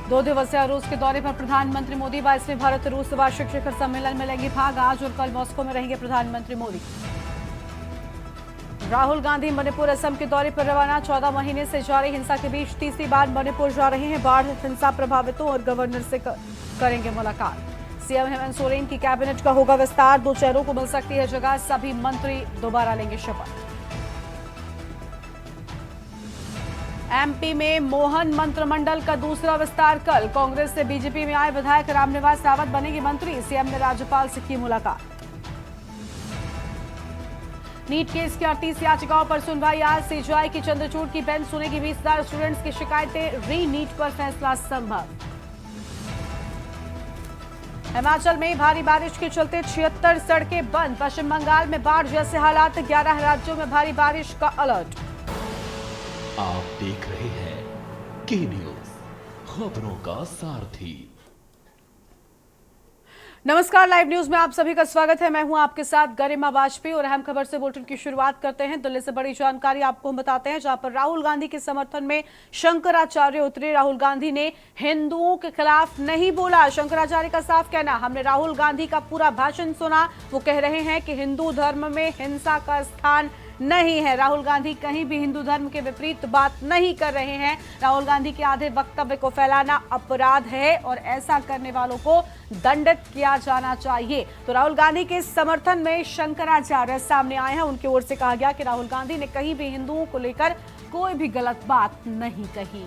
2 दिवसीय रूस के दौरे पर प्रधानमंत्री मोदी 22वें भारत रूस वार्षिक शिखर सम्मेलन में लेंगे भाग। आज और कल मॉस्को में रहेंगे प्रधानमंत्री मोदी। राहुल गांधी मणिपुर असम के दौरे पर रवाना। 14 महीने से जारी हिंसा के बीच तीसरी बार मणिपुर जा रहे हैं। बाढ़ हिंसा प्रभावितों और गवर्नर से करेंगे मुलाकात। सीएम हेमंत सोरेन की कैबिनेट का होगा विस्तार। 2 चेहरों को मिल सकती है जगह। सभी मंत्री दोबारा लेंगे शपथ। एमपी में मोहन मंत्रिमंडल का दूसरा विस्तार कल। कांग्रेस से बीजेपी में आए विधायक रामनिवास रावत बनेंगे मंत्री। सीएम ने राज्यपाल से की मुलाकात। नीट केस की 38 याचिकाओं पर सुनवाई आज। सीजीआई की चंद्रचूड़ की बेंच सुनेगी 20,000 स्टूडेंट्स की शिकायतें। री नीट पर फैसला संभव। हिमाचल में भारी बारिश के चलते 76 सड़कें बंद। पश्चिम बंगाल में बाढ़ जैसे हालात। 11 राज्यों में भारी बारिश का अलर्ट। आप देख रहे हैं के न्यूज, खबरों का सारथी। नमस्कार, लाइव न्यूज में आप सभी का स्वागत है। मैं हूं आपके साथ गरिमा वाजपेयी और अहम खबर से बुलेटिन की शुरुआत करते हैं। दिल्ली से बड़ी जानकारी आपको हम बताते हैं, जहां पर राहुल गांधी के समर्थन में शंकराचार्य उतरे। राहुल गांधी ने हिंदुओं के खिलाफ नहीं बोला। शंकराचार्य का साफ कहना, हमने राहुल गांधी का पूरा भाषण सुना। वो कह रहे हैं कि हिंदू धर्म में हिंसा का स्थान नहीं है। राहुल गांधी कहीं भी हिंदू धर्म के विपरीत बात नहीं कर रहे हैं। राहुल गांधी के आधे वक्तव्य को फैलाना अपराध है और ऐसा करने वालों को दंडित किया जाना चाहिए। तो राहुल गांधी के समर्थन में शंकराचार्य सामने आए हैं। उनकी ओर से कहा गया कि राहुल गांधी ने कहीं भी हिंदुओं को लेकर कोई भी गलत बात नहीं कही।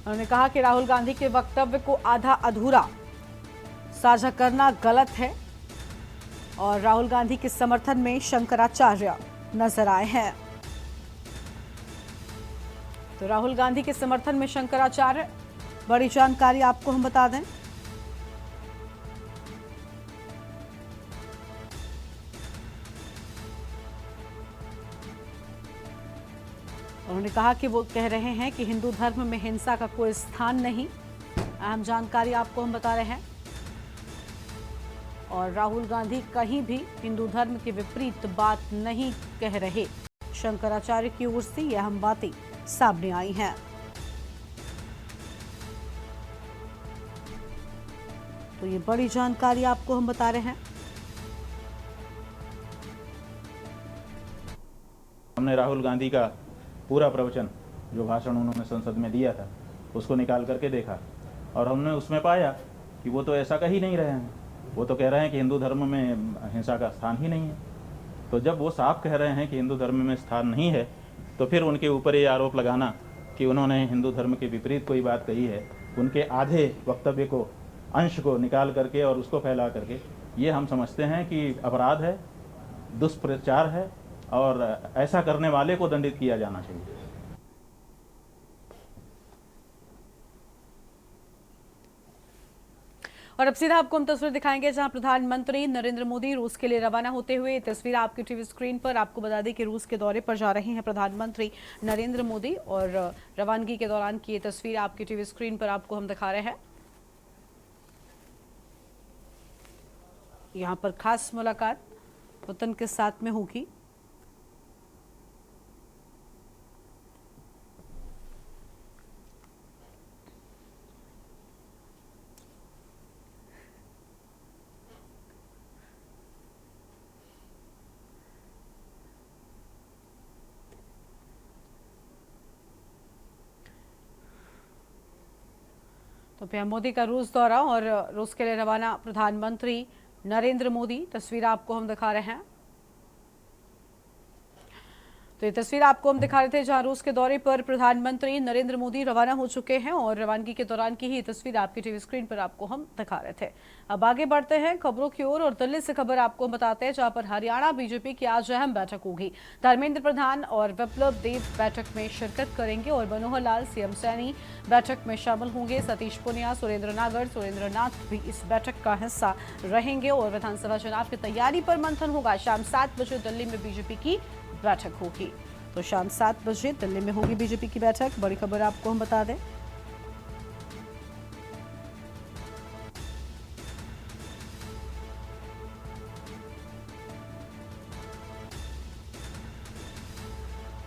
उन्होंने कहा कि राहुल गांधी के वक्तव्य को आधा अधूरा साझा करना गलत है और राहुल गांधी के समर्थन में शंकराचार्य नजर आए हैं। तो राहुल गांधी के समर्थन में शंकराचार्य, बड़ी जानकारी आपको हम बता दें। उन्होंने कहा कि वो कह रहे हैं कि हिंदू धर्म में हिंसा का कोई स्थान नहीं। अहम जानकारी आपको हम बता रहे हैं। और राहुल गांधी कहीं भी हिंदू धर्म के विपरीत बात नहीं कह रहे। शंकराचार्य की ओर से ये अहम बातें सामने आई हैं। तो ये बड़ी जानकारी आपको हम बता रहे हैं। हमने राहुल गांधी का पूरा प्रवचन, जो भाषण उन्होंने संसद में दिया था, उसको निकाल करके देखा और हमने उसमें पाया कि वो तो ऐसा कह ही नहीं रहे हैं। वो तो कह रहे हैं कि हिंदू धर्म में हिंसा का स्थान ही नहीं है। तो जब वो साफ कह रहे हैं कि हिंदू धर्म में स्थान नहीं है, तो फिर उनके ऊपर ये आरोप लगाना कि उन्होंने हिंदू धर्म के विपरीत कोई बात कही है, उनके आधे वक्तव्य को, अंश को निकाल करके और उसको फैला करके, ये हम समझते हैं कि अपराध है, दुष्प्रचार है और ऐसा करने वाले को दंडित किया जाना चाहिए। और अब सीधा आपको हम तस्वीर दिखाएंगे, जहां प्रधानमंत्री नरेंद्र मोदी रूस के लिए रवाना होते हुए। तस्वीर आपकी टीवी स्क्रीन पर। आपको बता दें कि रूस के दौरे पर जा रहे हैं प्रधानमंत्री नरेंद्र मोदी और रवानगी के दौरान की ये तस्वीर आपकी टीवी स्क्रीन पर आपको हम दिखा रहे हैं। यहां पर खास मुलाकात पुतिन के साथ में होगी। तो पीएम मोदी का रूस दौरा और रूस के लिए रवाना प्रधानमंत्री नरेंद्र मोदी, तस्वीर आपको हम दिखा रहे हैं। तो ये तस्वीर आपको हम दिखा रहे थे, जहां रूस के दौरे पर प्रधानमंत्री नरेंद्र मोदी रवाना हो चुके हैं और रवानगी के दौरान की ही तस्वीर आपकी टीवी स्क्रीन पर आपको हम दिखा रहे थे। अब आगे बढ़ते हैं खबरों की ओर और दिल्ली से खबर आपको बताते हैं, जहां पर हरियाणा बीजेपी की आज अहम बैठक होगी। धर्मेंद्र प्रधान और विप्लव देव बैठक में शिरकत करेंगे और मनोहर लाल, सीएम सैनी बैठक में शामिल होंगे। सतीश पुनिया, सुरेंद्र नागर, सुरेंद्र नाथ भी इस बैठक का हिस्सा रहेंगे और विधानसभा चुनाव की तैयारी पर मंथन होगा। शाम 7 बजे दिल्ली में बीजेपी की बैठक होगी। तो शाम 7 बजे दिल्ली में होगी बीजेपी की बैठक। बड़ी खबर आपको हम बता दें।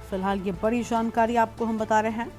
फिलहाल ये बड़ी जानकारी आपको हम बता रहे हैं।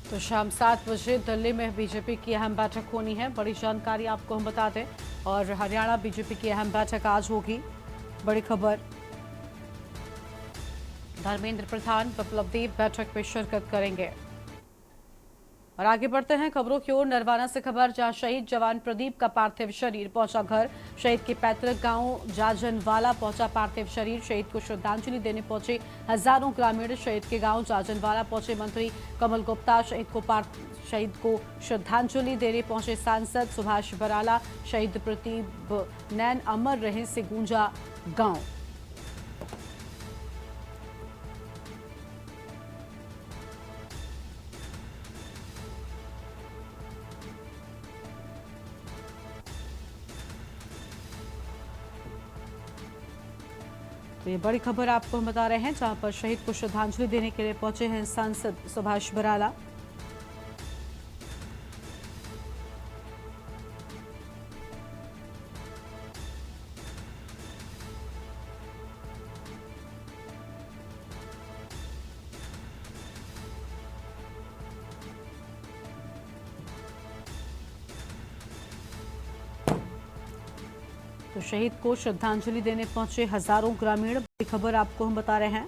तो शाम 7 बजे दिल्ली में बीजेपी की अहम बैठक होनी है। बड़ी जानकारी आपको हम बता दें। और हरियाणा बीजेपी की अहम बैठक आज होगी। बड़ी खबर, धर्मेंद्र प्रधान, विप्लव देव बैठक में शिरकत करेंगे। और आगे बढ़ते हैं खबरों की ओर। नरवाना से खबर, जहां शहीद जवान प्रदीप का पार्थिव शरीर पहुंचा घर। शहीद के पैतृक गांव जाजनवाला पहुंचा पार्थिव शरीर। शहीद को श्रद्धांजलि देने पहुंचे हजारों ग्रामीण। शहीद के गांव जाजनवाला पहुंचे मंत्री कमल गुप्ता। शहीद को श्रद्धांजलि देने पहुंचे सांसद सुभाष बराला। शहीद प्रदीप नैन अमर रहे से गूंजा गांव। तो ये बड़ी खबर आपको हम बता रहे हैं, जहां पर शहीद को श्रद्धांजलि देने के लिए पहुंचे हैं सांसद सुभाष बराला। तो शहीद को श्रद्धांजलि देने पहुंचे हजारों ग्रामीण। बड़ी खबर आपको हम बता रहे हैं।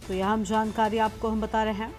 तो यह हम जानकारी आपको हम बता रहे हैं।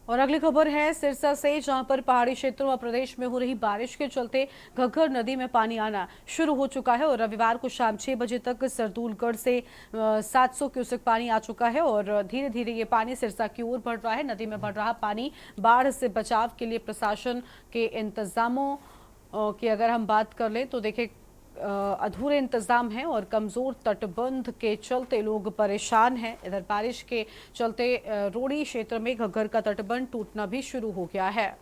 और अगली खबर है सिरसा से, जहां पर पहाड़ी क्षेत्रों व प्रदेश में हो रही बारिश के चलते घग्गर नदी में पानी आना शुरू हो चुका है। और रविवार को शाम 6 बजे तक सरदूलगढ़ से 700 क्यूसेक पानी आ चुका है और धीरे धीरे ये पानी सिरसा की ओर बढ़ रहा है। नदी में बढ़ रहा पानी बाढ़ से बचाव के लिए प्रशासन के इंतजामों की अगर हम बात कर लें तो देखिए अधूरे इंतजाम हैं और कमजोर तटबंध के चलते लोग परेशान हैं। इधर बारिश के चलते रोड़ी क्षेत्र में घग्गर का तटबंध टूटना भी शुरू हो गया है।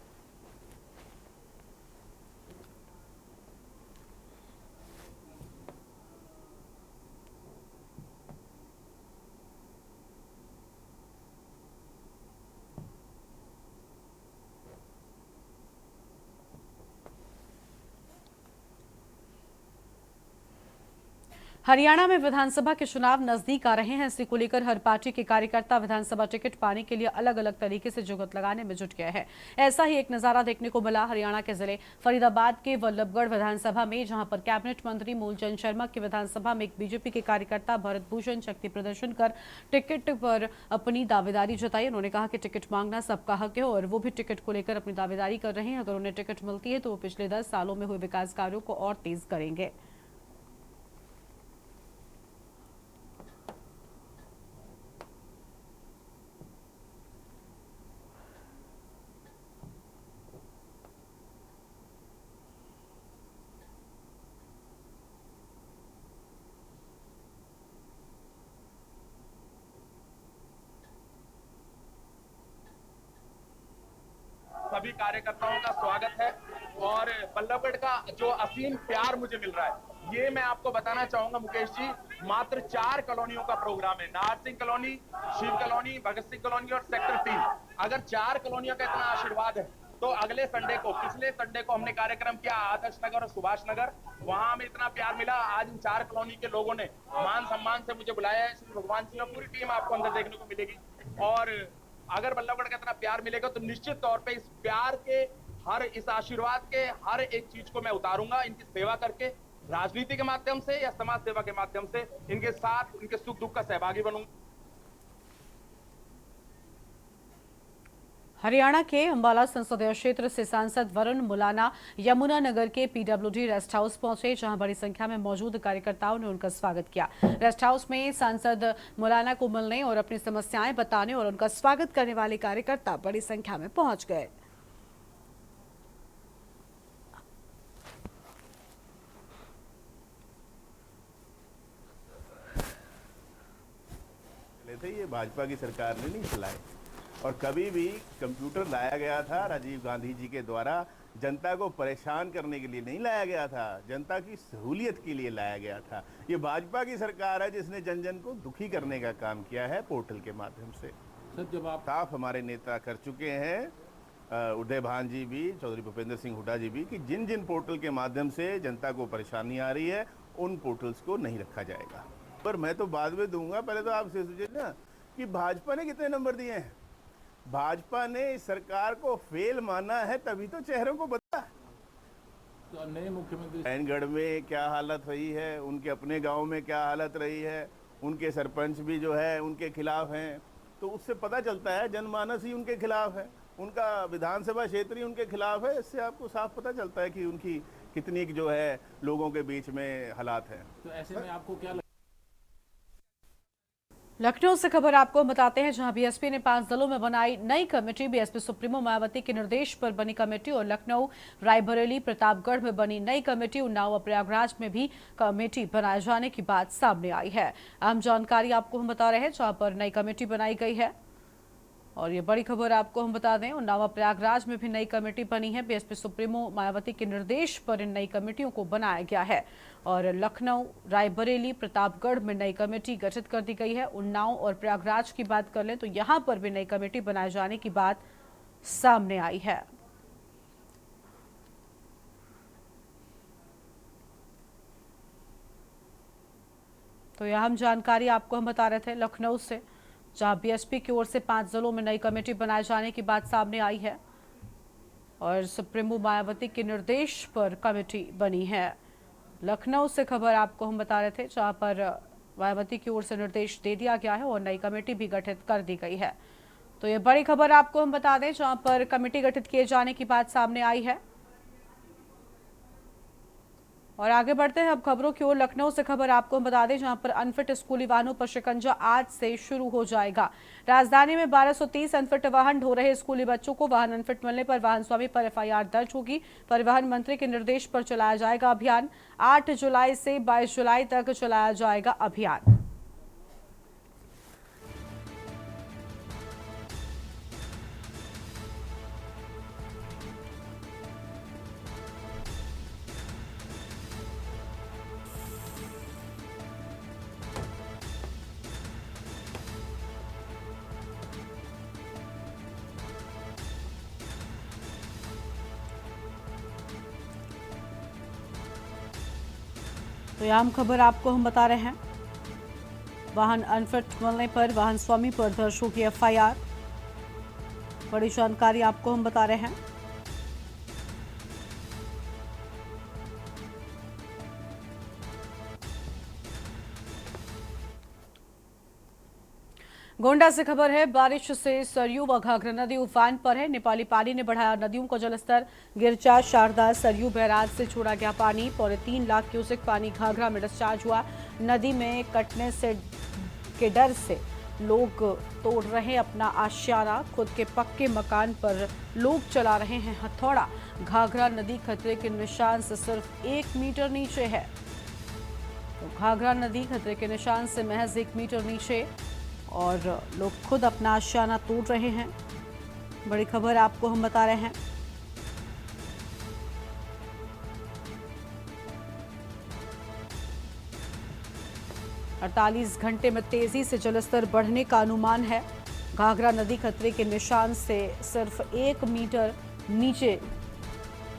हरियाणा में विधानसभा के चुनाव नजदीक आ रहे हैं। इसी को लेकर हर पार्टी के कार्यकर्ता विधानसभा टिकट पाने के लिए अलग अलग तरीके से जुगत लगाने में जुट गए हैं। ऐसा ही एक नजारा देखने को मिला हरियाणा के जिले फरीदाबाद के वल्लभगढ़ विधानसभा में, जहां पर कैबिनेट मंत्री मूलचंद शर्मा की विधानसभा में एक बीजेपी के कार्यकर्ता भरत भूषण शक्ति प्रदर्शन कर टिकट पर अपनी दावेदारी जताई। उन्होंने कहा कि टिकट मांगना सबका हक है और वो भी टिकट को लेकर अपनी दावेदारी कर रहे हैं। अगर उन्हें टिकट मिलती है तो वो पिछले 10 सालों में हुए विकास कार्यों को और तेज करेंगे। सभी कार्यकर्ताओं का स्वागत है और बल्लभगढ़ का जो असीम प्यार मुझे मिल रहा है, ये मैं आपको बताना चाहूंगा मुकेश जी। मात्र 4 कॉलोनियों का प्रोग्राम है, Nahar Singh colony, Shiv colony, Bhagat Singh colony और सेक्टर 3। अगर 4 कॉलोनियों का इतना आशीर्वाद है तो अगले संडे को, पिछले संडे को हमने कार्यक्रम किया आदर्श नगर और सुभाष नगर, वहां हमें इतना प्यार मिला। आज इन 4 कॉलोनी के लोगों ने मान सम्मान से मुझे बुलाया है। श्री भगवान सिंह और पूरी टीम आपको अंदर देखने को मिलेगी। और अगर बल्लभगढ़ का इतना प्यार मिलेगा तो निश्चित तौर पे इस प्यार के, इस आशीर्वाद के हर एक चीज को मैं उतारूंगा, इनकी सेवा करके, राजनीति के माध्यम से या समाज सेवा के माध्यम से इनके साथ, इनके सुख दुख का सहभागी बनूंगा। हरियाणा के अंबाला संसदीय क्षेत्र से सांसद वरुण मुलाना यमुनानगर के पीडब्ल्यूडी रेस्ट हाउस पहुंचे, जहां बड़ी संख्या में मौजूद कार्यकर्ताओं ने उनका स्वागत किया। रेस्ट हाउस में सांसद मुलाना को मिलने और अपनी समस्याएं बताने और उनका स्वागत करने वाले कार्यकर्ता बड़ी संख्या में पहुंच गए। ये भाजपा की सरकार ने नहीं चलाए और कभी भी कंप्यूटर लाया गया था राजीव गांधी जी के द्वारा, जनता को परेशान करने के लिए नहीं लाया गया था, जनता की सहूलियत के लिए लाया गया था। ये भाजपा की सरकार है जिसने जन जन को दुखी करने का काम किया है पोर्टल के माध्यम से। सर, जब आप साफ हमारे नेता कर चुके हैं, उदय भान जी भी, चौधरी भूपेंद्र सिंह हुड्डा जी भी, कि जिन जिन पोर्टल के माध्यम से जनता को परेशानी आ रही है उन पोर्टल्स को नहीं रखा जाएगा। पर मैं तो बाद में दूंगा, पहले तो आप सोचिए ना कि भाजपा ने कितने नंबर दिए हैं। भाजपा ने इस सरकार को फेल माना है, तभी तो चेहरों को बता। तो नए मुख्यमंत्री नारायणगढ़ में क्या हालत रही है, उनके अपने गांव में क्या हालत रही है, उनके सरपंच भी जो है उनके खिलाफ हैं, तो उससे पता चलता है जनमानस ही उनके खिलाफ है, उनका विधानसभा क्षेत्र ही उनके खिलाफ है। इससे आपको साफ पता चलता है कि उनकी कितनी जो है लोगों के बीच में हालात हैं। तो ऐसे में आपको क्या लखनऊ से खबर आपको बताते हैं, जहां बीएसपी ने 5 दलों में बनाई नई कमेटी। बीएसपी सुप्रीमो मायावती के निर्देश पर बनी कमेटी और लखनऊ, रायबरेली, प्रतापगढ़ में बनी नई कमेटी। उन्नाव और प्रयागराज में भी कमेटी बनाए जाने की बात सामने आई है। अहम जानकारी आपको हम बता रहे हैं, जहां पर नई कमेटी बनाई गई है। और ये बड़ी खबर आपको हम बता दें, उन्नाव प्रयागराज में भी नई कमेटी बनी है। बीएसपी सुप्रीमो मायावती के निर्देश पर इन नई कमेटियों को बनाया गया है। और लखनऊ, रायबरेली, प्रतापगढ़ में नई कमेटी गठित कर दी गई है। उन्नाव और प्रयागराज की बात कर लें तो यहां पर भी नई कमेटी बनाए जाने की बात सामने आई है। तो यह अहम जानकारी आपको हम बता रहे थे लखनऊ से, जहां बीएसपी की ओर से 5 जिलों में नई कमेटी बनाए जाने की बात सामने आई है और सुप्रीमो मायावती के निर्देश पर कमेटी बनी है। लखनऊ से खबर आपको हम बता रहे थे, जहां पर मायावती की ओर से निर्देश दे दिया गया है और नई कमेटी भी गठित कर दी गई है। तो ये बड़ी खबर आपको हम बता दें, जहां पर कमेटी गठित किए जाने की बात सामने आई है। और आगे बढ़ते हैं अब खबरों की ओर। लखनऊ से खबर आपको हम बता दें, जहां पर अनफिट स्कूली वाहनों पर शिकंजा आज से शुरू हो जाएगा। राजधानी में 1230 अनफिट वाहन ढो रहे स्कूली बच्चों को वाहन अनफिट मिलने पर वाहन स्वामी पर एफआईआर दर्ज होगी। परिवहन मंत्री के निर्देश पर चलाया जाएगा अभियान। 8 जुलाई से 22 जुलाई तक चलाया जाएगा अभियान। तो यह अहम खबर आपको हम बता रहे हैं। वाहन अनफिट मिलने पर वाहन स्वामी पर दर्ज होगी एफआईआर। बड़ी जानकारी आपको हम बता रहे हैं। गोंडा से खबर है। बारिश से सरयू व घाघरा नदी उफान पर है। नेपाली पानी ने बढ़ाया नदियों का जलस्तर। गिरचा, शारदा, सरयू बैराज से छोड़ा गया पानी। 3.25 लाख क्यूसेक पानी घाघरा में डिस्चार्ज हुआ। नदी में कटने से के डर से लोग तोड़ रहे अपना आशियाना। खुद के पक्के मकान पर लोग चला रहे हैं हथौड़ा। घाघरा नदी खतरे के निशान से सिर्फ 1 मीटर नीचे है। तो घाघरा नदी खतरे के निशान से महज 1 मीटर नीचे और लोग खुद अपना आशियाना तोड़ रहे हैं। बड़ी खबर आपको हम बता रहे हैं। अड़तालीस घंटे में तेजी से जलस्तर बढ़ने का अनुमान है। घाघरा नदी खतरे के निशान से सिर्फ 1 मीटर नीचे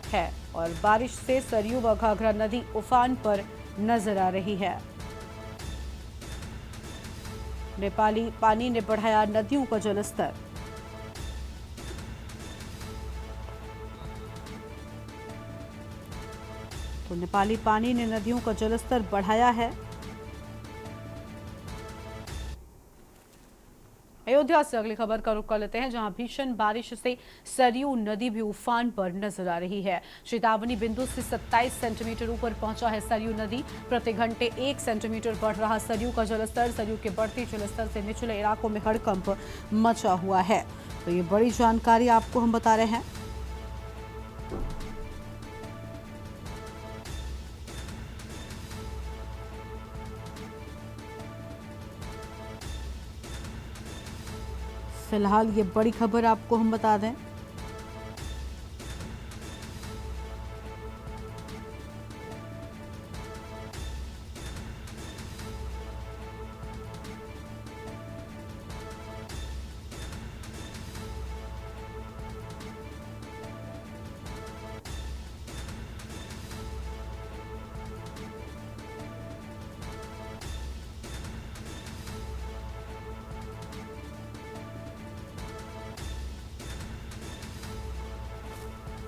है और बारिश से सरयू व घाघरा नदी उफान पर नजर आ रही है। नेपाली पानी ने बढ़ाया नदियों का जलस्तर। तो नेपाली पानी ने नदियों का जलस्तर बढ़ाया है। अयोध्या से अगली खबर का रुख कर लेते हैं, जहां भीषण बारिश से सरयू नदी भी उफान पर नजर आ रही है। चेतावनी बिंदु से 27 सेंटीमीटर ऊपर पहुंचा है सरयू नदी। प्रति घंटे 1 सेंटीमीटर बढ़ रहा सरयू का जलस्तर। सरयू के बढ़ते जलस्तर से निचले इलाकों में हड़कंप मचा हुआ है। तो ये बड़ी जानकारी आपको हम बता रहे हैं। फिलहाल ये बड़ी खबर आपको हम बता दें।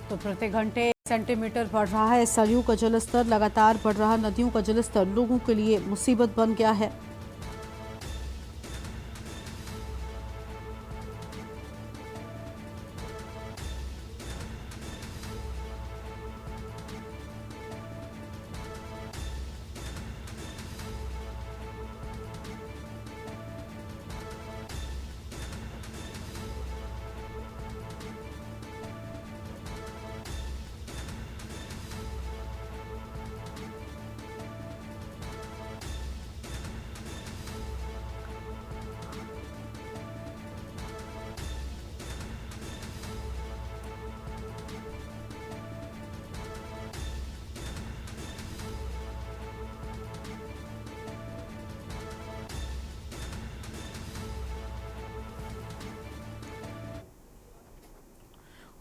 तो प्रति घंटे 1 सेंटीमीटर बढ़ रहा है सरयू का जलस्तर। लगातार बढ़ रहा नदियों का जलस्तर लोगों के लिए मुसीबत बन गया है।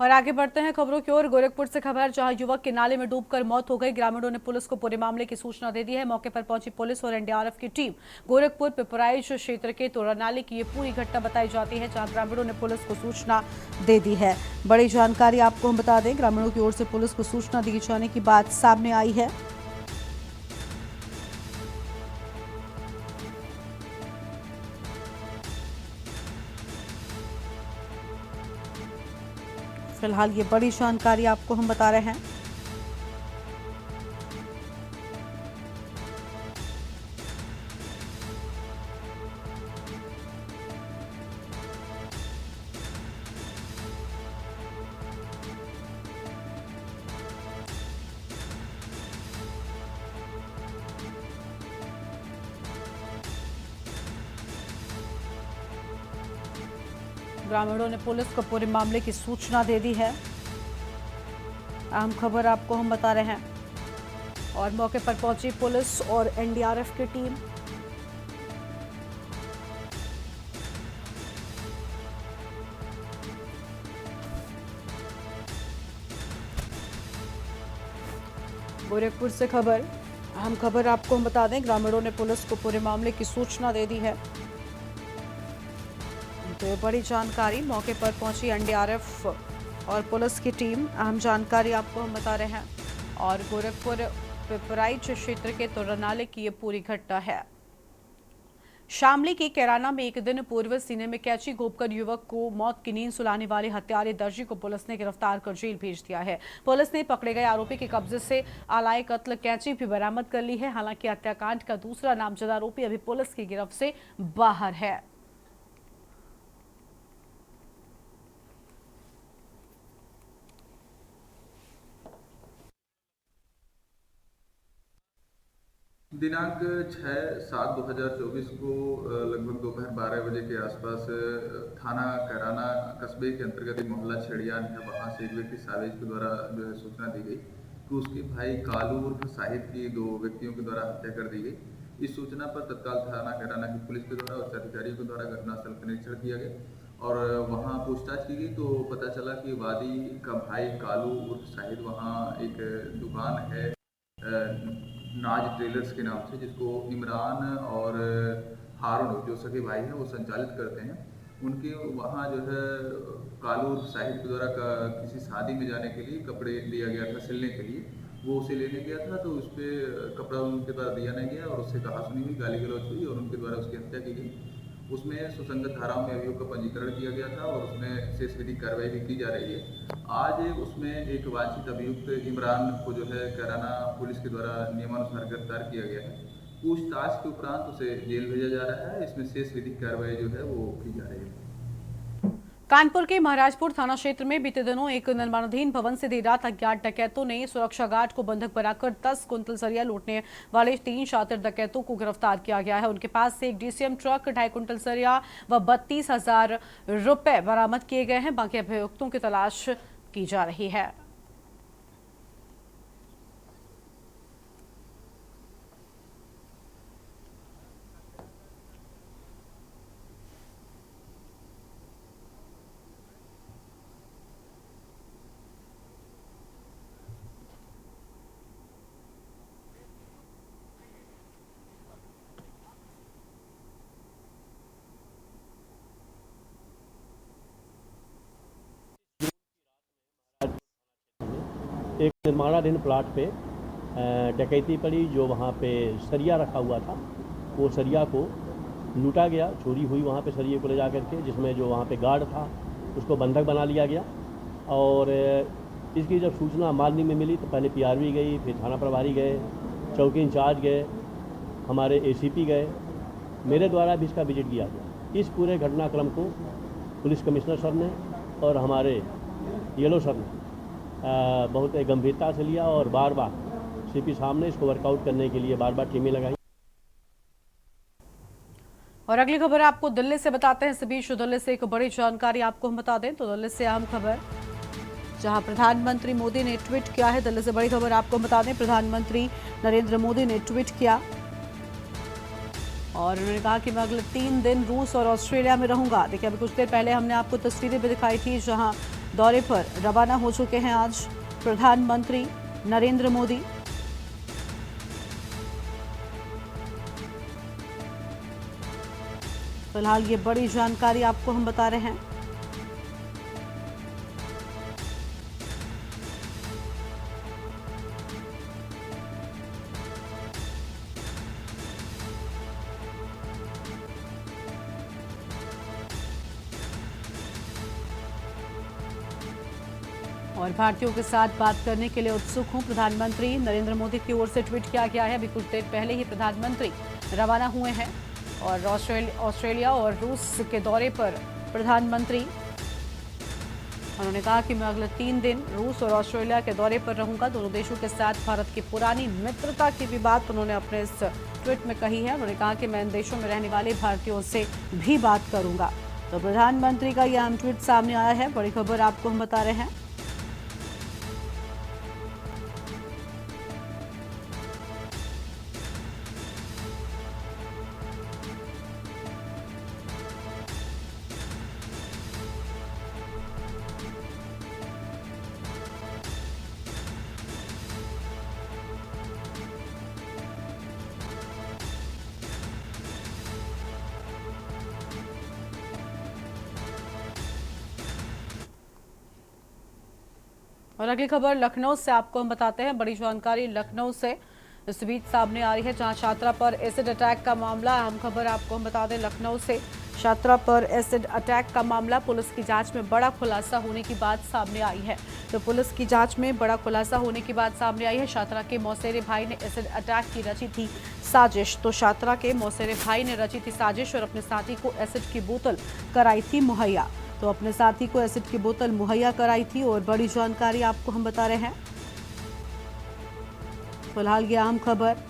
और आगे बढ़ते हैं खबरों की ओर। गोरखपुर से खबर, जहां युवक के नाले में डूबकर मौत हो गई। ग्रामीणों ने पुलिस को पूरे मामले की सूचना दे दी है। मौके पर पहुंची पुलिस और एनडीआरएफ की टीम गोरखपुर पिपराइच क्षेत्र के तोरा नाले की ये पूरी घटना बताई जाती है, जहां ग्रामीणों ने पुलिस को सूचना दे दी है। बड़ी जानकारी आपको हम बता दें, ग्रामीणों की ओर से पुलिस को सूचना दी जाने की बात सामने आई है। फिलहाल ये बड़ी जानकारी आपको हम बता रहे हैं। ग्रामीणों ने पुलिस को पूरे मामले की सूचना दे दी है। अहम खबर आपको हम बता रहे हैं। और मौके पर पहुंची पुलिस और एनडीआरएफ की टीम। गोरखपुर से खबर, अहम खबर आपको हम बता दें, ग्रामीणों ने पुलिस को पूरे मामले की सूचना दे दी है। तो ये बड़ी जानकारी, मौके पर पहुंची एनडीआरएफ और पुलिस की टीम। अहम जानकारी आपको हम बता रहे हैं। और गोरखपुर पिपराइच क्षेत्र के तोरनाले की ये पूरी घटना है। शामली के कैराना में एक दिन पूर्व सीने में कैंची घोंपकर युवक को मौत की नींद सुलाने वाले हत्यारे दर्जी को पुलिस ने गिरफ्तार कर जेल भेज दिया है। पुलिस ने पकड़े गए आरोपी के कब्जे से आलाए कत्ल कैंची भी बरामद कर ली है। हालांकि हत्याकांड का दूसरा नामजद आरोपी अभी पुलिस की गिरफ्त से बाहर है। दिनांक 6/7/2024 को लगभग दोपहर 12 बजे के आसपास थाना कैराना कस्बे के अंतर्गत एक मोहल्ला छेड़ियान है, वहाँ से एक व्यक्ति सावेज के द्वारा जो है सूचना दी गई कि उसके भाई कालू उर्फ साहिद की 2 व्यक्तियों के द्वारा हत्या कर दी गई। इस सूचना पर तत्काल थाना कैराना की पुलिस के द्वारा उच्च अधिकारियों के द्वारा घटनास्थल का निरीक्षण किया गया और वहाँ पूछताछ की गई तो पता चला कि वादी का भाई कालू उर्फ साहिद वहाँ एक दुकान है नाज ट्रेलर्स के नाम से, जिसको इमरान और हारून जो सगे भाई हैं वो संचालित करते हैं। उनके वहाँ जो है कालू उर्फ साहिद के द्वारा किसी शादी में जाने के लिए कपड़े दिया गया था सिलने के लिए। वो उसे लेने गया था तो उस पर कपड़ा उनके द्वारा दिया नहीं गया और उससे कहा सुनी हुई, गाली गलौज हुई और उनके द्वारा उसकी हत्या की गई। उसमें सुसंगत धाराओं में अभियोग का पंजीकरण किया गया था और उसमें शेष विधिक कार्रवाई भी की जा रही है। आज उसमें एक वांछित अभियुक्त इमरान को जो है कैराना पुलिस के द्वारा नियमानुसार गिरफ्तार किया गया है। पूछताछ के उपरांत उसे जेल भेजा जा रहा है। इसमें शेष विधिक कार्रवाई जो है वो की जा रही है। कानपुर के महाराजपुर थाना क्षेत्र में बीते दिनों एक निर्माणाधीन भवन से देर रात अज्ञात डकैतों ने सुरक्षा गार्ड को बंधक बनाकर 10 कुंतल सरिया लूटने वाले 3 शातिर डकैतों को गिरफ्तार किया गया है। उनके पास से एक डीसीएम ट्रक, 2.5 कुंतल सरिया व 32,000 रुपए बरामद किए गए हैं। बाकी अभियुक्तों की तलाश की जा रही है। एक निर्माणाधीन प्लाट पे डकैती पड़ी, जो वहाँ पे सरिया रखा हुआ था वो सरिया को लूटा गया, चोरी हुई वहाँ पे सरिये को ले जा करके, जिसमें जो वहाँ पे गार्ड था उसको बंधक बना लिया गया। और इसकी जब सूचना मालनी में मिली तो पहले पीआरवी गई, फिर थाना प्रभारी गए, चौकी इंचार्ज गए, हमारे एसीपी गए, मेरे द्वारा भी इसका विजिट किया गया। इस पूरे घटनाक्रम को पुलिस कमिश्नर सर ने और हमारे येलो सर ने बहुत गंभीरता से लिया और बार बार सीपी साहब ने इसको वर्कआउट करने के लिए बार बार टीमें लगाई। और अगली खबर आपको दिल्ली से बताते हैं। इस बीच दिल्ली से एक बड़ी जानकारी आपको हम बता दें तो दिल्ली से अहम खबर, जहां प्रधानमंत्री मोदी ने ट्वीट किया है। दिल्ली से बड़ी खबर आपको बता दें, प्रधानमंत्री नरेंद्र मोदी ने ट्वीट किया और उन्होंने कहा कि मैं अगले 3 दिन रूस और ऑस्ट्रेलिया में रहूंगा। देखिए, अभी कुछ देर पहले हमने आपको तस्वीरें भी दिखाई थी जहां दौरे पर रवाना हो चुके हैं आज प्रधानमंत्री नरेंद्र मोदी। फिलहाल ये बड़ी जानकारी आपको हम बता रहे हैं। और भारतीयों के साथ बात करने के लिए उत्सुक हूं, प्रधानमंत्री नरेंद्र मोदी की ओर से ट्वीट किया गया है। अभी कुछ देर पहले ही प्रधानमंत्री रवाना हुए हैं और ऑस्ट्रेलिया और रूस के दौरे पर प्रधानमंत्री, उन्होंने कहा कि मैं अगले 3 दिन रूस और ऑस्ट्रेलिया के दौरे पर रहूंगा। दोनों देशों के साथ भारत की पुरानी मित्रता की भी बात उन्होंने अपने इस ट्वीट में कही है। उन्होंने कहा कि मैं इन देशों में रहने वाले भारतीयों से भी बात करूंगा। तो प्रधानमंत्री का यह अहम ट्वीट सामने आया है। बड़ी खबर आपको हम बता रहे हैं। और अगली खबर लखनऊ से आपको हम बताते हैं। बड़ी जानकारी लखनऊ से इस बीच सामने आ रही है, जहां छात्रा पर एसिड अटैक का मामला। अहम खबर आपको हम बता दें, लखनऊ से छात्रा पर एसिड अटैक का मामला पुलिस की जांच में बड़ा खुलासा होने की बात सामने आई है। तो पुलिस की जांच में बड़ा खुलासा होने की बात सामने आई है। छात्रा के मौसेरे भाई ने एसिड अटैक की रची थी साजिश। तो छात्रा के मौसेरे भाई ने रची थी साजिश और अपने साथी को एसिड की बोतल कराई थी मुहैया। तो अपने साथी को एसिड की बोतल मुहैया कराई थी। और बड़ी जानकारी आपको हम बता रहे हैं, फिलहाल ये अहम खबर।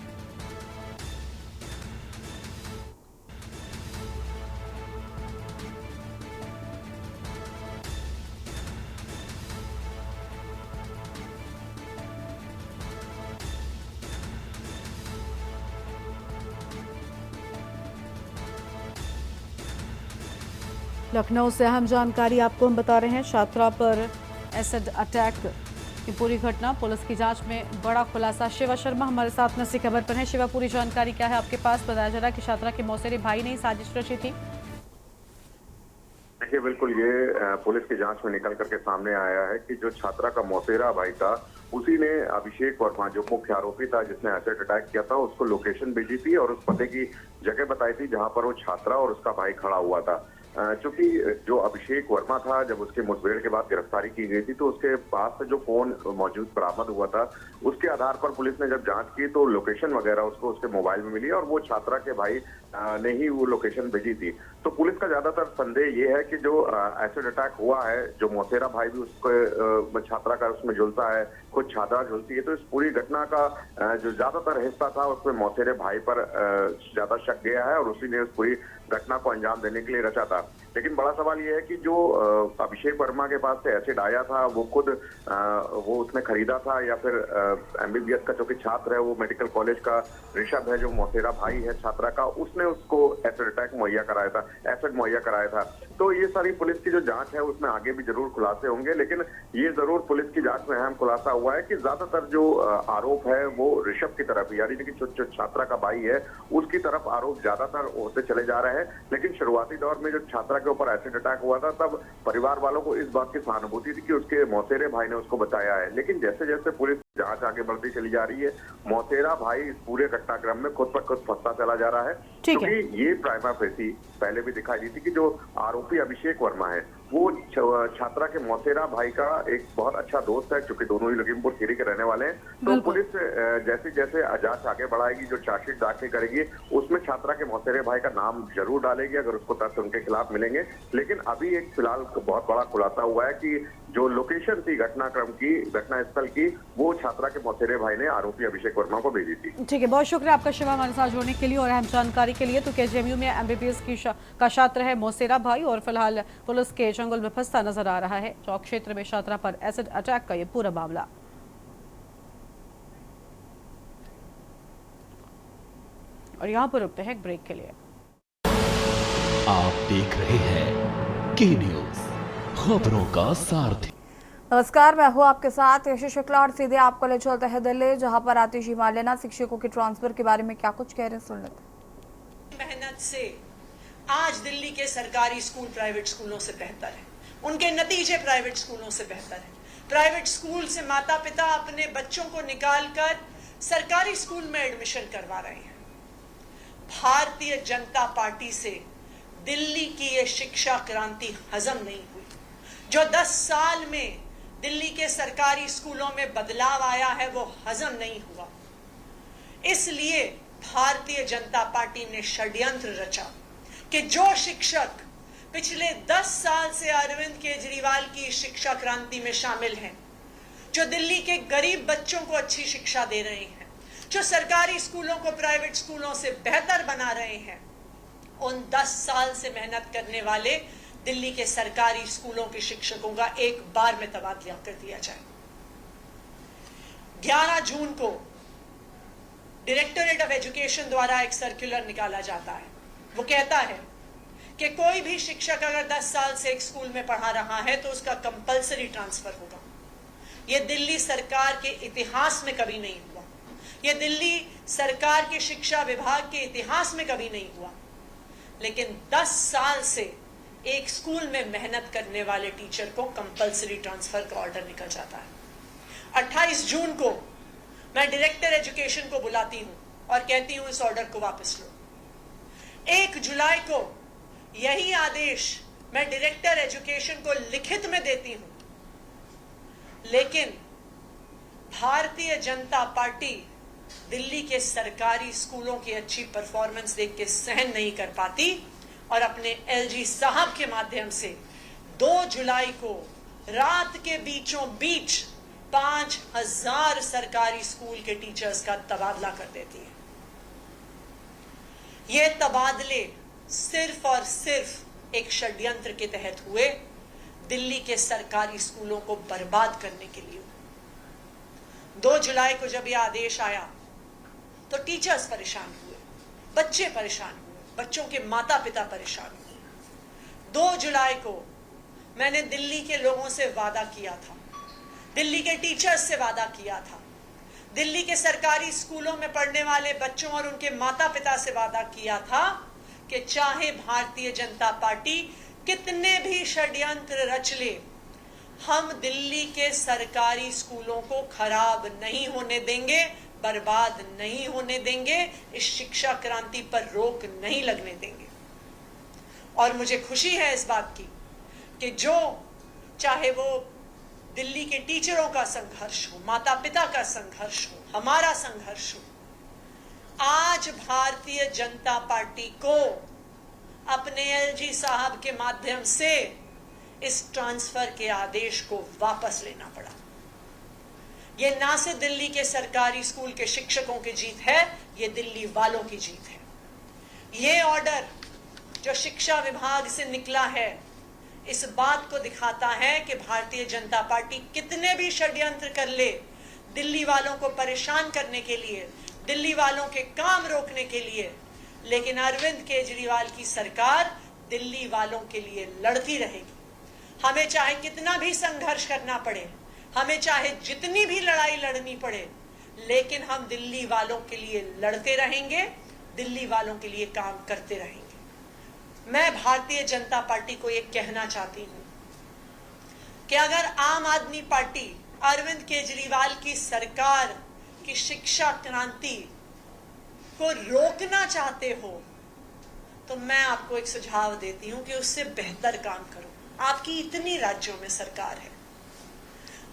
लखनऊ से अहम जानकारी आपको हम बता रहे हैं, छात्रा पर एसिड अटैक की पूरी घटना, पुलिस की जांच में बड़ा खुलासा। शिवा शर्मा हमारे साथ में इसी खबर पर है। शिवा, पूरी जानकारी क्या है आपके पास? बताया जा रहा है कि छात्रा के मौसेरे भाई ने साजिश रची थी। देखिए, बिल्कुल ये पुलिस की जांच में निकल करके सामने आया है कि जो छात्रा का मौसेरा भाई था, उसी ने अभिषेक वर्मा, जो मुख्य आरोपी था जिसने एसिड अटैक किया था, उसको लोकेशन भेजी थी और उस पते की जगह बताई थी जहां पर वो छात्रा और उसका भाई खड़ा हुआ था। चूंकि जो अभिषेक वर्मा था, जब उसके मुठभेड़ के बाद गिरफ्तारी की गई थी, तो उसके पास से जो फोन मौजूद बरामद हुआ था, उसके आधार पर पुलिस ने जब जांच की तो लोकेशन वगैरह उसको उसके मोबाइल में मिली और वो छात्रा के भाई ने ही वो लोकेशन भेजी थी। तो पुलिस का ज्यादातर संदेह ये है कि जो एसिड अटैक हुआ है, जो मौसेरा भाई भी उसको छात्रा का उसमें झुलता है, कुछ छात्रा झुलती है, तो इस पूरी घटना का जो ज्यादातर हिस्सा था उसमें मौसेरे भाई पर ज्यादा शक गया है और उसी ने उस पूरी घटना को अंजाम देने के लिए रचा था। लेकिन बड़ा सवाल यह है कि जो अभिषेक वर्मा के पास से एसिड आया था, वो खुद वो उसने खरीदा था या फिर एमबीबीएस का जो कि छात्र है, वो मेडिकल कॉलेज का ऋषभ है, जो मौसेरा भाई है छात्रा का, उसने उसको एसिड अटैक मुहैया कराया था, एसिड मुहैया कराया था। तो ये सारी पुलिस की जो जांच है उसमें आगे भी जरूर खुलासे होंगे, लेकिन ये जरूर पुलिस की जांच में अहम खुलासा हुआ है कि ज्यादातर जो आरोप है वो ऋषभ की तरफ, यानी कि जो छात्रा का भाई है उसकी तरफ आरोप ज्यादातर होते चले जा रहे हैं। लेकिन शुरुआती दौर में जब छात्रा के ऊपर एसिड अटैक हुआ था, तब परिवार वालों को इस बात की सहानुभूति थी कि उसके मौसेरे भाई ने उसको बचाया है। लेकिन जैसे जैसे पुलिस जांच आगे बढ़ती चली जा रही है, मौसेरा भाई इस पूरे घटनाक्रम में खुद पर खुद फंसता चला जा रहा है। क्योंकि ये प्राइमा फेसी पहले भी दिखाई दी थी कि जो आरोपी अभिषेक वर्मा है वो छात्रा के मौसेरा भाई का एक बहुत अच्छा दोस्त है, क्योंकि दोनों ही लखीमपुर खीरी के रहने वाले हैं। तो पुलिस जैसे जैसे जांच आगे बढ़ाएगी, जो चार्जशीट दाखिल करेगी, उसमें छात्रा के मौसेरे भाई का नाम जरूर डालेगी अगर उसको तथ्य उनके खिलाफ मिलेंगे। लेकिन अभी एक फिलहाल बहुत बड़ा खुलासा हुआ है कि जो लोकेशन थी घटनाक्रम की, घटनास्थल की, वो छात्रा के मौसेरे भाई ने आरोपी अभिषेक वर्मा को भेजी थी। ठीक है, बहुत शुक्रिया आपका शिवा हमारे साथ जुड़ने के लिए और अहम जानकारी के लिए। तो केजीएमयू में एमबीबीएस का छात्र है मौसेरा भाई और फिलहाल पुलिस के जंगल में फंसता नजर आ रहा है। चौक क्षेत्र में छात्रा पर एसिड अटैक का ये पूरा मामला। और यहां पर रुकते हैं एक ब्रेक के लिए। आप देख रहे हैं के न्यूज, खबरों का सारथी। नमस्कार, मैं हूं आपके साथ यशी शुक्ला और सीधे आपको ले चलते हैं दिल्ली, जहां पर आतिश हिमालयना शिक्षकों के ट्रांसफर के बारे में क्या कुछ कह रहे हैं, सुन लेते हैं। मेहनत से आज दिल्ली के सरकारी स्कूल प्राइवेट स्कूलों से बेहतर है, उनके नतीजे प्राइवेट स्कूलों से बेहतर है। प्राइवेट स्कूल से माता पिता अपने बच्चों को निकालकर सरकारी स्कूल में एडमिशन करवा रहे हैं। भारतीय जनता पार्टी से दिल्ली की ये शिक्षा क्रांति हजम नहीं हुई। जो 10 साल में दिल्ली के सरकारी स्कूलों में बदलाव आया है वो हजम नहीं हुआ। इसलिए भारतीय जनता पार्टी ने षड्यंत्र रचा कि जो शिक्षक पिछले 10 साल से अरविंद केजरीवाल की शिक्षा क्रांति में शामिल हैं, जो दिल्ली के गरीब बच्चों को अच्छी शिक्षा दे रहे हैं, जो सरकारी स्कूलों को प्राइवेट स्कूलों से बेहतर बना रहे हैं, उन 10 साल से मेहनत करने वाले दिल्ली के सरकारी स्कूलों के शिक्षकों का एक बार में तबादला कर दिया जाए। 11 जून को डायरेक्टोरेट ऑफ एजुकेशन द्वारा एक सर्कुलर निकाला जाता है। वो कहता है कि कोई भी शिक्षक अगर 10 साल से एक स्कूल में पढ़ा रहा है तो उसका कंपलसरी ट्रांसफर होगा। यह दिल्ली सरकार के इतिहास में कभी नहीं हुआ, यह दिल्ली सरकार के शिक्षा विभाग के इतिहास में कभी नहीं हुआ। लेकिन 10 साल से एक स्कूल में मेहनत करने वाले टीचर को कंपलसरी ट्रांसफर का ऑर्डर निकल जाता है। 28 जून को मैं डायरेक्टर एजुकेशन को बुलाती हूं और कहती हूं इस ऑर्डर को वापस लो। 1 जुलाई को यही आदेश मैं डायरेक्टर एजुकेशन को लिखित में देती हूं, लेकिन भारतीय जनता पार्टी दिल्ली के सरकारी स्कूलों की अच्छी परफॉर्मेंस देख के सहन नहीं कर पाती और अपने एलजी साहब के माध्यम से 2 जुलाई को रात के बीचों बीच 5000 सरकारी स्कूल के टीचर्स का तबादला कर देती है। ये तबादले सिर्फ और सिर्फ एक षड्यंत्र के तहत हुए, दिल्ली के सरकारी स्कूलों को बर्बाद करने के लिए। 2 जुलाई को जब यह आदेश आया तो टीचर्स परेशान हुए, बच्चे परेशान हुए, बच्चों के माता पिता परेशान हुए। 2 जुलाई को मैंने दिल्ली के लोगों से वादा किया था, दिल्ली के टीचर्स से वादा किया था, दिल्ली के सरकारी स्कूलों में पढ़ने वाले बच्चों और उनके माता पिता से वादा किया था कि चाहे भारतीय जनता पार्टी कितने भी षड्यंत्र रच ले, हम दिल्ली के सरकारी स्कूलों को खराब नहीं होने देंगे, बर्बाद नहीं होने देंगे, इस शिक्षा क्रांति पर रोक नहीं लगने देंगे। और मुझे खुशी है इस बात की कि जो चाहे वो दिल्ली के टीचरों का संघर्ष हो, माता पिता का संघर्ष हो, हमारा संघर्ष हो, आज भारतीय जनता पार्टी को अपने एलजी साहब के माध्यम से इस ट्रांसफर के आदेश को वापस लेना पड़ा। ये ना सिर्फ दिल्ली के सरकारी स्कूल के शिक्षकों की जीत है, ये दिल्ली वालों की जीत है। ये ऑर्डर जो शिक्षा विभाग से निकला है, इस बात को दिखाता है कि भारतीय जनता पार्टी कितने भी षड्यंत्र कर ले, दिल्ली वालों को परेशान करने के लिए, दिल्ली वालों के काम रोकने के लिए, लेकिन अरविंद केजरीवाल की सरकार दिल्ली वालों के लिए लड़ती रहेगी। हमें चाहे कितना भी संघर्ष करना पड़े, हमें चाहे जितनी भी लड़ाई लड़नी पड़े, लेकिन हम दिल्ली वालों के लिए लड़ते रहेंगे, दिल्ली वालों के लिए काम करते रहेंगे। मैं भारतीय जनता पार्टी को ये कहना चाहती हूं कि अगर आम आदमी पार्टी अरविंद केजरीवाल की सरकार की शिक्षा क्रांति को रोकना चाहते हो, तो मैं आपको एक सुझाव देती हूं कि उससे बेहतर काम करो। आपकी इतनी राज्यों में सरकार है,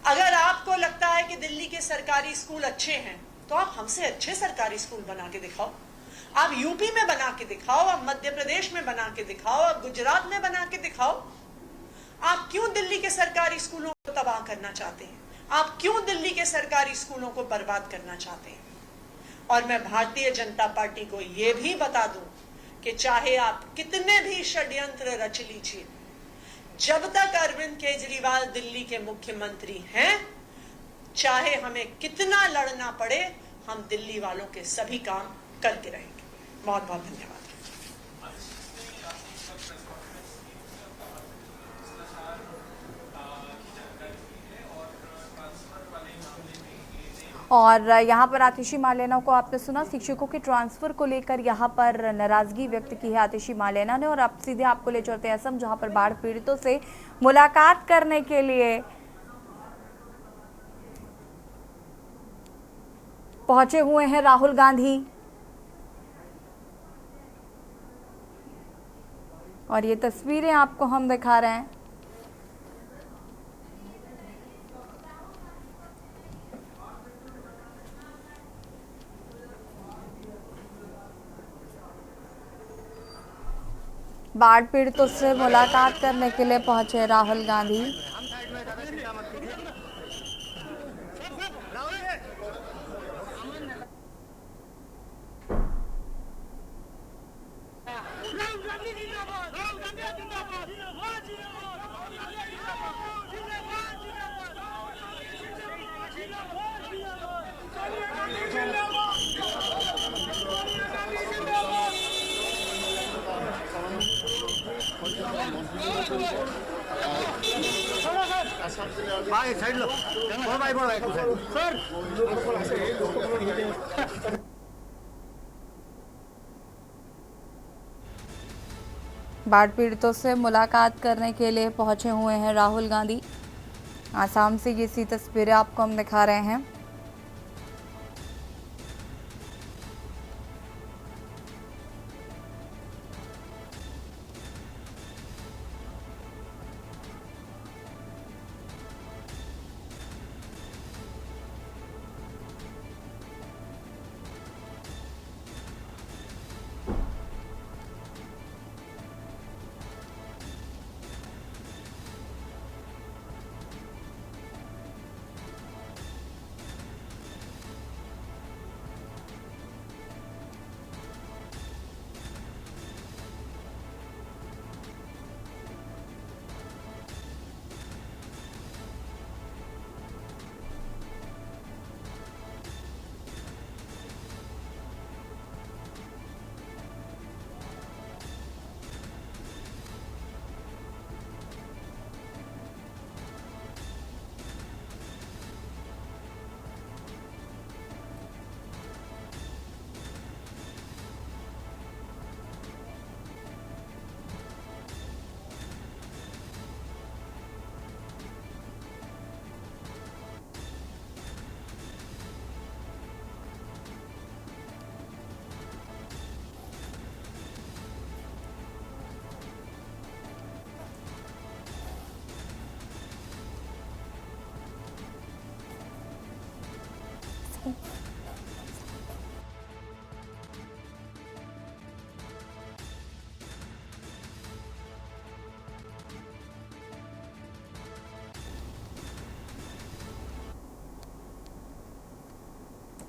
अगर आपको लगता है कि दिल्ली के सरकारी स्कूल अच्छे हैं, तो आप हमसे अच्छे सरकारी स्कूल बना के दिखाओ। आप यूपी में बना के दिखाओ, आप मध्य प्रदेश में बना के दिखाओ, आप गुजरात में बना के दिखाओ। आप क्यों दिल्ली के सरकारी स्कूलों को तबाह करना चाहते हैं? आप क्यों दिल्ली के सरकारी स्कूलों को बर्बाद करना चाहते हैं? और मैं भारतीय जनता पार्टी को यह भी बता दूं कि चाहे आप कितने भी षड्यंत्र रच लीजिए, जब तक अरविंद केजरीवाल दिल्ली के मुख्यमंत्री हैं, चाहे हमें कितना लड़ना पड़े, हम दिल्ली वालों के सभी काम करते रहेंगे। बहुत बहुत धन्यवाद। और यहाँ पर आतिशी मालेना को आपने सुना, शिक्षकों के ट्रांसफर को लेकर यहाँ पर नाराजगी व्यक्त की है आतिशी मालेना ने। और अब सीधे आपको ले चलते हैं असम, जहाँ पर बाढ़ पीड़ितों से मुलाकात करने के लिए पहुंचे हुए हैं राहुल गांधी। और ये तस्वीरें आपको हम दिखा रहे हैं। बाढ़ पीड़ितों से मुलाकात करने के लिए पहुंचे राहुल गांधी। बाढ़ पीड़ितों से मुलाकात करने के लिए पहुंचे हुए हैं राहुल गांधी। आसाम से ये सी तस्वीरें आपको हम दिखा रहे हैं।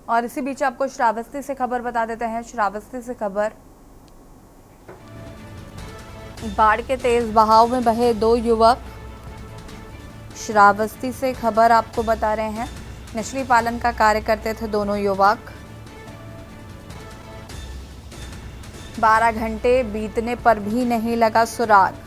और इसी बीच आपको श्रावस्ती से खबर बता देते हैं। श्रावस्ती से खबर, बाढ़ के तेज बहाव में बहे 2 युवक। श्रावस्ती से खबर आपको बता रहे हैं, मछली पालन का कार्य करते थे दोनों युवक। 12 घंटे बीतने पर भी नहीं लगा सुराग।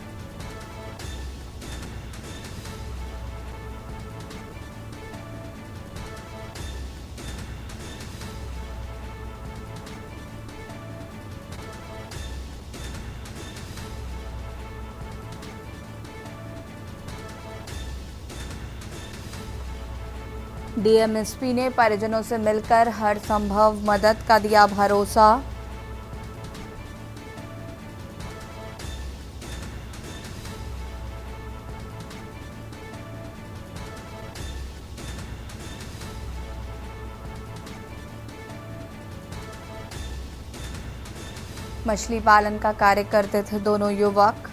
डीएमएसपी ने परिजनों से मिलकर हर संभव मदद का दिया भरोसा। मछली पालन का कार्य करते थे दोनों युवक।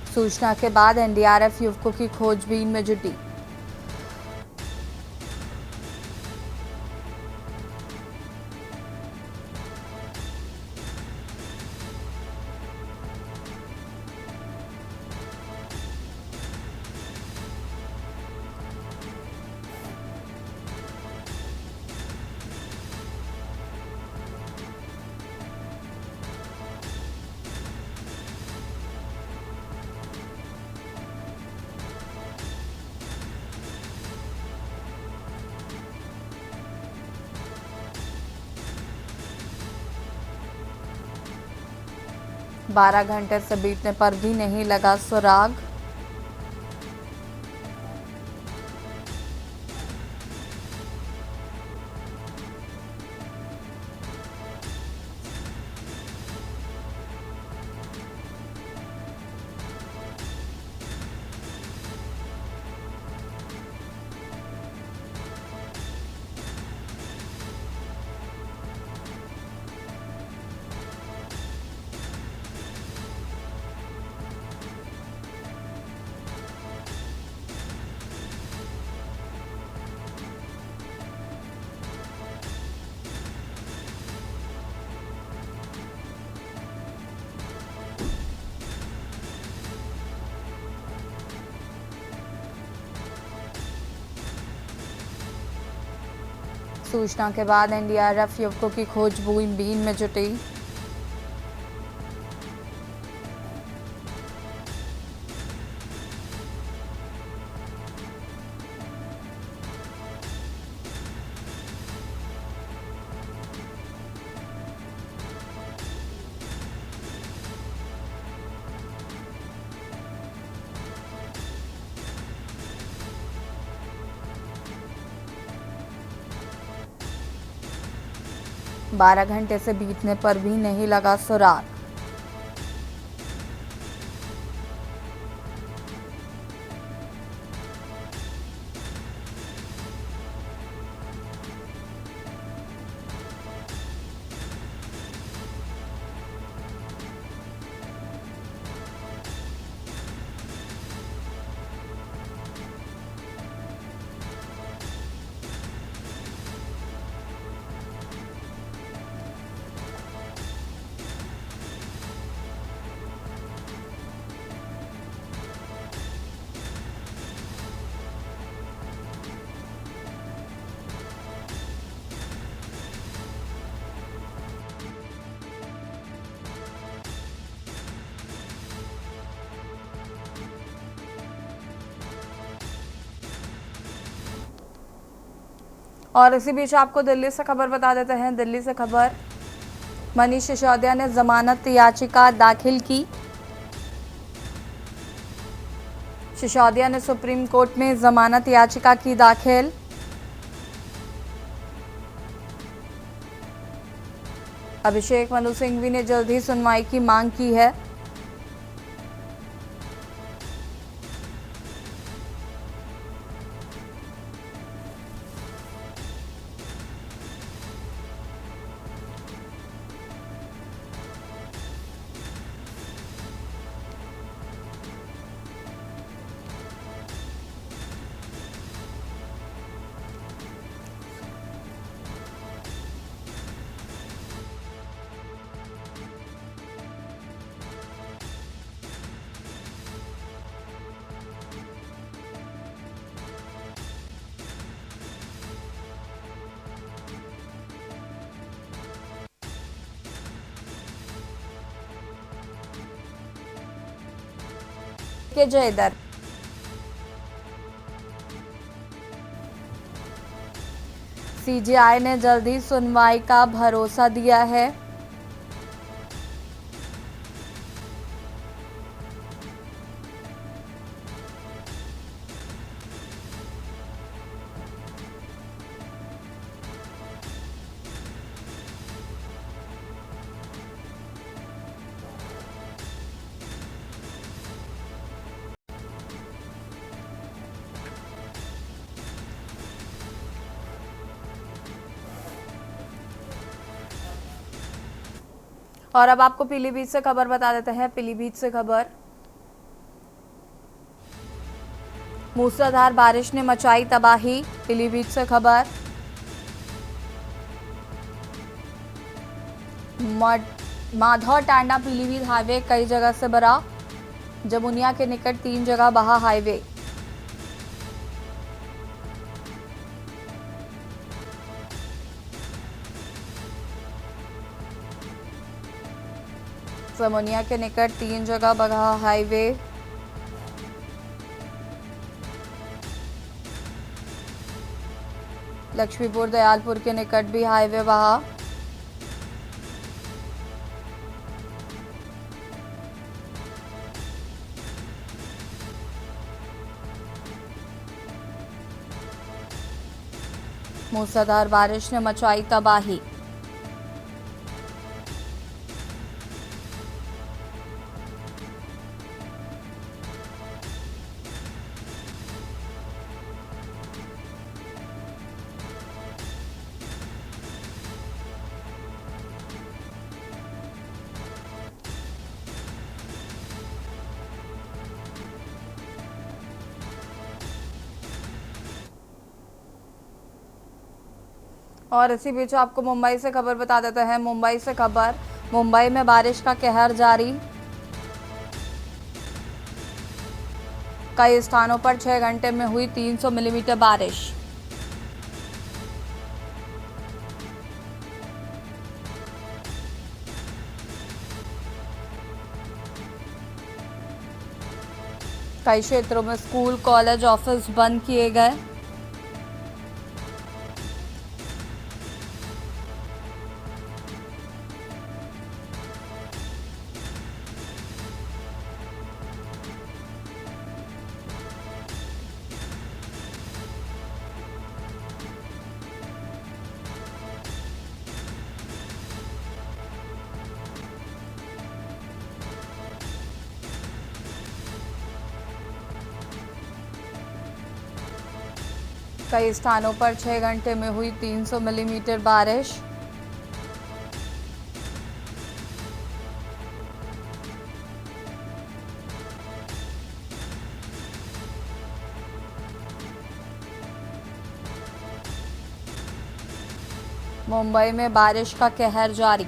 सूचना के बाद एनडीआरएफ युवकों की खोजबीन में जुटी। बारह घंटे से बीतने पर भी नहीं लगा सुराग। सूचना के बाद एनडीआरएफ युवकों की खोजबीन में जुटी। 12 घंटे से बीतने पर भी नहीं लगा सुराग। और इसी बीच आपको दिल्ली से खबर बता देते हैं। दिल्ली से खबर, मनीष सिसोदिया ने जमानत याचिका दाखिल की। सिसोदिया ने सुप्रीम कोर्ट में जमानत याचिका की दाखिल। अभिषेक मनु सिंघवी ने जल्द ही सुनवाई की मांग की है। के जयदर सीजेआई ने जल्द ही सुनवाई का भरोसा दिया है। और अब आपको पीलीभीत से खबर बता देते हैं। पीलीभीत से खबर, मूसलाधार बारिश ने मचाई तबाही। पीलीभीत से खबर, माधव टांडा पीलीभीत हाईवे कई जगह से भरा। जमुनिया के निकट 3 जगह बहा हाईवे। जमुनिया के निकट 3 जगह बहा हाईवे। लक्ष्मीपुर दयालपुर के निकट भी हाईवे बहा। मूसलाधार बारिश ने मचाई तबाही। और इसी बीच आपको मुंबई से खबर बता देते हैं। मुंबई से खबर, मुंबई में बारिश का कहर जारी। कई स्थानों पर 6 घंटे में हुई 300 मिलीमीटर बारिश। कई क्षेत्रों में स्कूल, कॉलेज, ऑफिस बंद किए गए। कई स्थानों पर 6 घंटे में हुई 300 मिलीमीटर बारिश। मुंबई में बारिश का कहर जारी।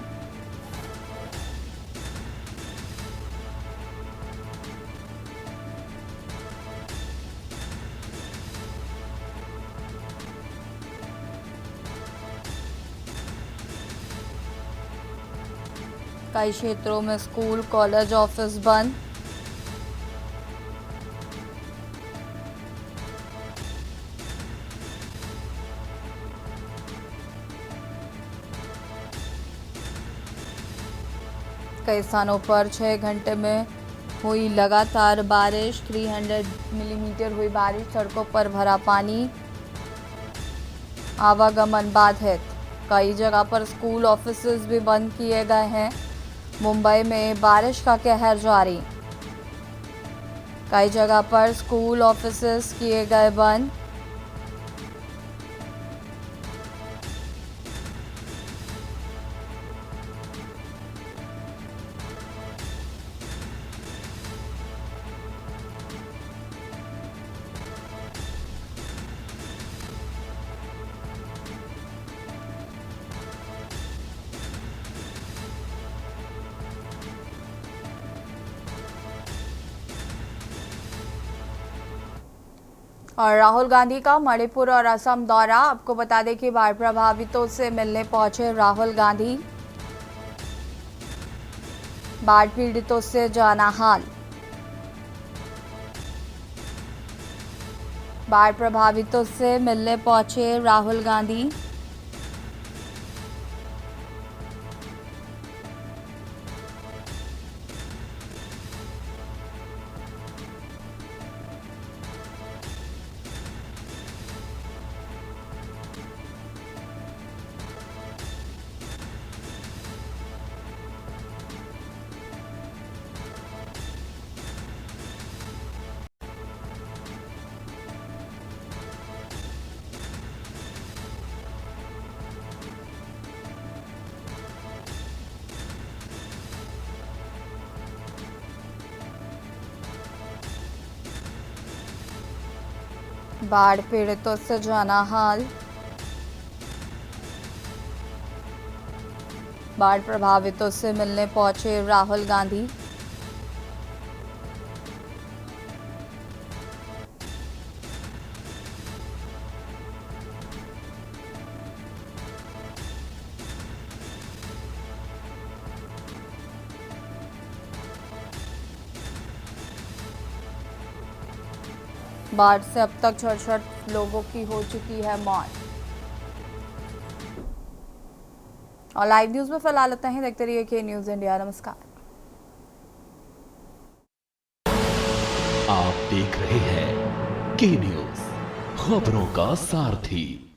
कई क्षेत्रों में स्कूल, कॉलेज, ऑफिस बंद। कई स्थानों पर 6 घंटे में हुई लगातार बारिश। 300 मिलीमीटर हुई बारिश। सड़कों पर भरा पानी, आवागमन बाधित। कई जगह पर स्कूल, ऑफिसेज भी बंद किए गए हैं। मुंबई में बारिश का कहर जारी। कई जगह पर स्कूल, ऑफिसेज किए गए बंद। और राहुल गांधी का मणिपुर और असम दौरा। आपको बता दें कि बाढ़ प्रभावितों से मिलने पहुंचे राहुल गांधी। बाढ़ पीड़ितों से जाना हाल। बाढ़ प्रभावितों से मिलने पहुंचे राहुल गांधी। बाढ़ पीड़ितों से जाना हाल। बाढ़ प्रभावितों से मिलने पहुंचे राहुल गांधी। बाढ़ से अब तक 66 लोगों की हो चुकी है मौत। और लाइव न्यूज में फिलहाल इतना ही। देखते रहिए के न्यूज इंडिया। नमस्कार। आप देख रहे हैं के न्यूज, खबरों का सारथी।